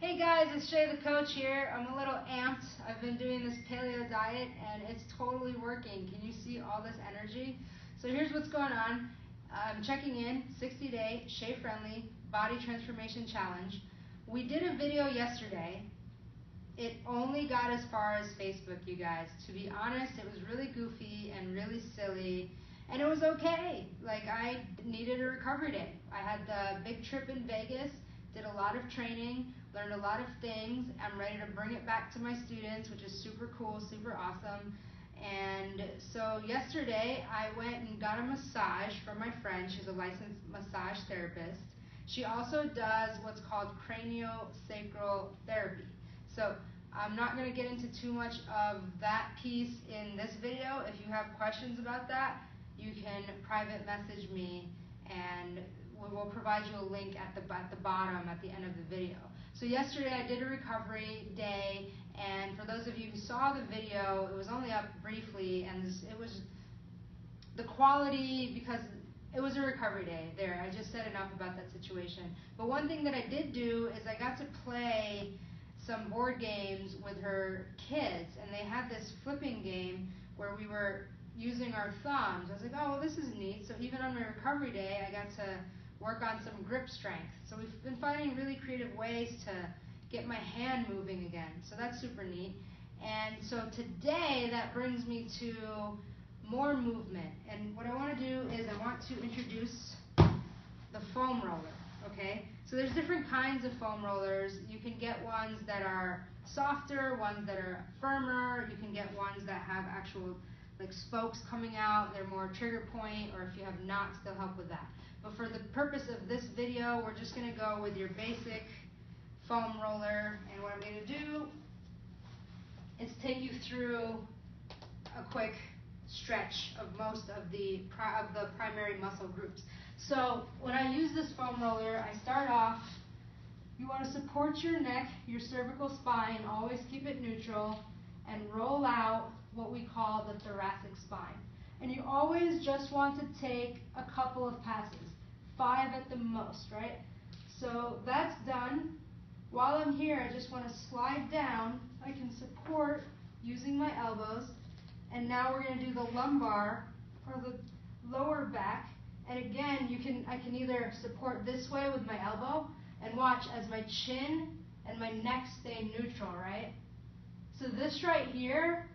Hey guys, it's Shay the coach here. I'm a little amped. I've been doing this paleo diet and it's totally working. Can you see all this energy? So here's what's going on. I'm checking in, 60-day, Shay friendly, body transformation challenge. We did a video yesterday. It only got as far as Facebook, you guys. To be honest, it was really goofy and really silly, and it was okay. Like, I needed a recovery day. I had the big trip in Vegas, did a lot of training, learned a lot of things. I'm ready to bring it back to my students, which is super cool, super awesome. And so yesterday, I went and got a massage from my friend. She's a licensed massage therapist. She also does what's called craniosacral therapy. So I'm not going to get into too much of that piece in this video. If you have questions about that, you can private message me and we will provide you a link at the bottom at the end of the video. So yesterday I did a recovery day, and for those of you who saw the video, it was only up briefly, and it was the quality, because it was a recovery day there. I just said enough about that situation. But one thing that I did do is I got to play some board games with her kids, and they had this flipping game where we were using our thumbs. I was like, oh, well, this is neat. So even on my recovery day, I got to work on some grip strength. So we've been finding really creative ways to get my hand moving again. So that's super neat. And so today, that brings me to more movement. And what I want to do is I want to introduce the foam roller, okay? So there's different kinds of foam rollers. You can get ones that are softer, ones that are firmer. You can get ones that have actual like spokes coming out. They're more trigger point, or if you have knots, they'll help with that. But for the purpose of this video, we're just going to go with your basic foam roller. And what I'm going to do is take you through a quick stretch of most of the primary muscle groups. So when I use this foam roller, I start off, you want to support your neck, your cervical spine, always keep it neutral, and roll out what we call the thoracic spine. And you always just want to take a couple of passes, 5 at the most, right? So that's done. While I'm here, I just want to slide down. I can support using my elbows. And now we're going to do the lumbar or the lower back. And again, I can either support this way with my elbow, and watch as my chin and my neck stay neutral, right? So this right here,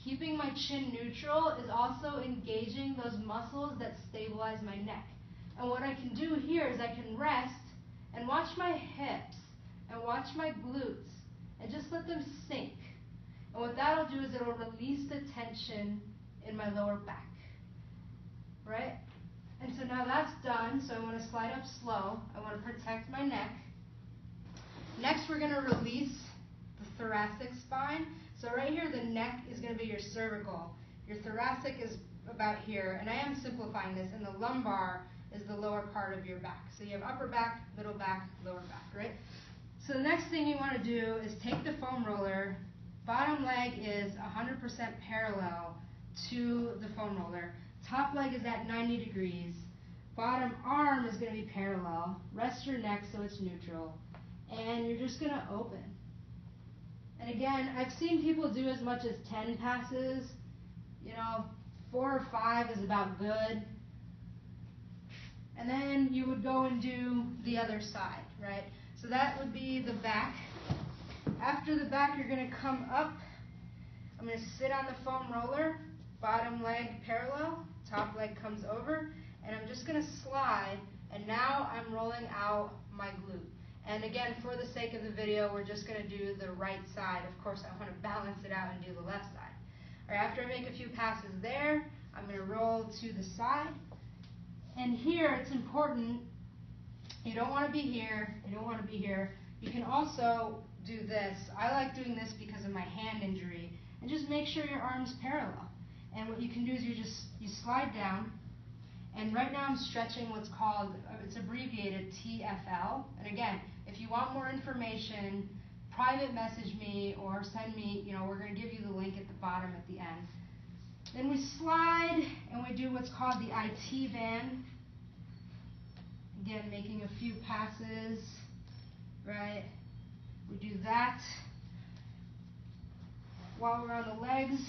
keeping my chin neutral, is also engaging those muscles that stabilize my neck. And what I can do here is I can rest and watch my hips and watch my glutes and just let them sink. And what that'll do is it'll release the tension in my lower back, right? And so now that's done, so I want to slide up slow. I want to protect my neck. Next, we're going to release the thoracic spine. So right here, the neck is going to be your cervical. Your thoracic is about here, and I am simplifying this, and the lumbar is the lower part of your back. So you have upper back, middle back, lower back, right? So the next thing you want to do is take the foam roller. Bottom leg is 100% parallel to the foam roller. Top leg is at 90 degrees. Bottom arm is going to be parallel. Rest your neck so it's neutral. And you're just going to open. And again, I've seen people do as much as 10 passes. You know, 4 or 5 is about good. And then you would go and do the other side, right? So that would be the back. After the back, you're going to come up. I'm going to sit on the foam roller. Bottom leg parallel. Top leg comes over. And I'm just going to slide. And now I'm rolling out my glute. And again, for the sake of the video, we're just going to do the right side. Of course, I want to balance it out and do the left side. All right, after I make a few passes there, I'm going to roll to the side. And here, it's important, you don't want to be here, you don't want to be here. You can also do this. I like doing this because of my hand injury. And just make sure your arm's parallel. And what you can do is you slide down. And right now I'm stretching what's called, it's abbreviated TFL. And again, if you want more information, private message me or send me, we're going to give you the link at the bottom at the end. Then we slide and we do what's called the IT band. Again, making a few passes, right? We do that. While we're on the legs,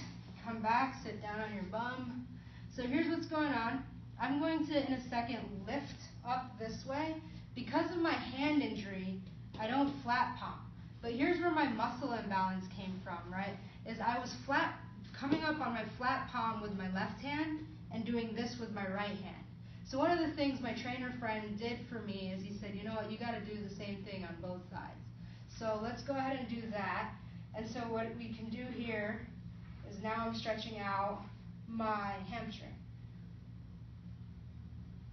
come back, sit down on your bum. So here's what's going on. I'm going to, in a second, lift up this way. Because of my hand injury, I don't flat palm. But here's where my muscle imbalance came from, right? Is I was coming up on my flat palm with my left hand and doing this with my right hand. So one of the things my trainer friend did for me is he said, you know what, you got to do the same thing on both sides. So let's go ahead and do that. And so what we can do here is now I'm stretching out my hamstring.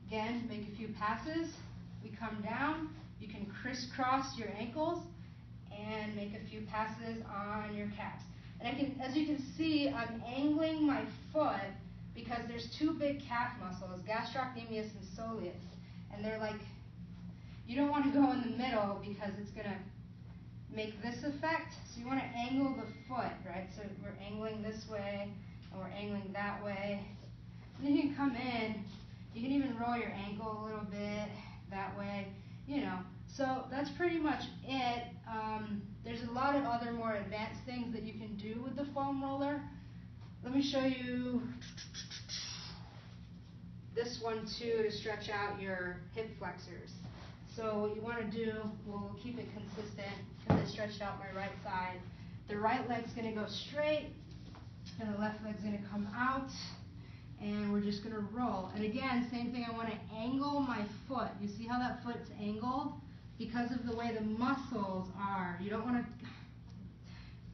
Again, make a few passes. We come down. You can crisscross your ankles and make a few passes on your calves. And as you can see, I'm angling my foot because there's two big calf muscles, gastrocnemius and soleus. And they're like, you don't want to go in the middle because it's going to make this effect. So you want to angle the foot, right? So we're angling this way and we're angling that way. And then you can come in. You can even roll your ankle a little bit that way, you know. So that's pretty much it. There's a lot of other more advanced things that you can do with the foam roller. Let me show you this one too to stretch out your hip flexors. So what you want to do, we'll keep it consistent because I stretched out my right side. The right leg's going to go straight and the left leg's going to come out. And we're just going to roll. And again, same thing, I want to angle my foot. You see how that foot's angled? Because of the way the muscles are. You don't want to,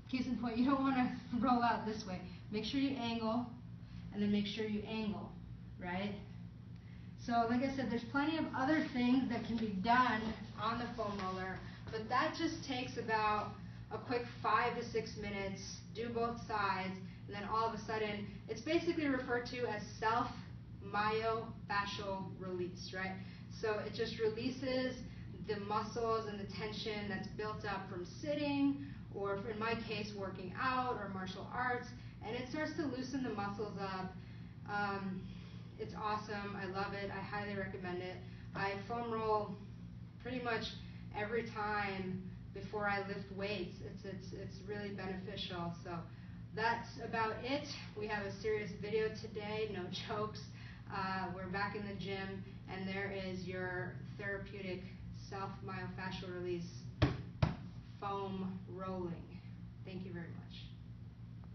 case in point, you don't want to roll out this way. Make sure you angle, and then make sure you angle, right? So like I said, there's plenty of other things that can be done on the foam roller, but that just takes about a quick 5 to 6 minutes, do both sides, and then all of a sudden, it's basically referred to as self-myofascial release, right? So it just releases the muscles and the tension that's built up from sitting, or in my case, working out or martial arts, and it starts to loosen the muscles up. It's awesome. I love it. I highly recommend it. I foam roll pretty much every time before I lift weights. It's really beneficial. So that's about it. We have a serious video today, no jokes. We're back in the gym, and there is your therapeutic self-myofascial release foam rolling. Thank you very much.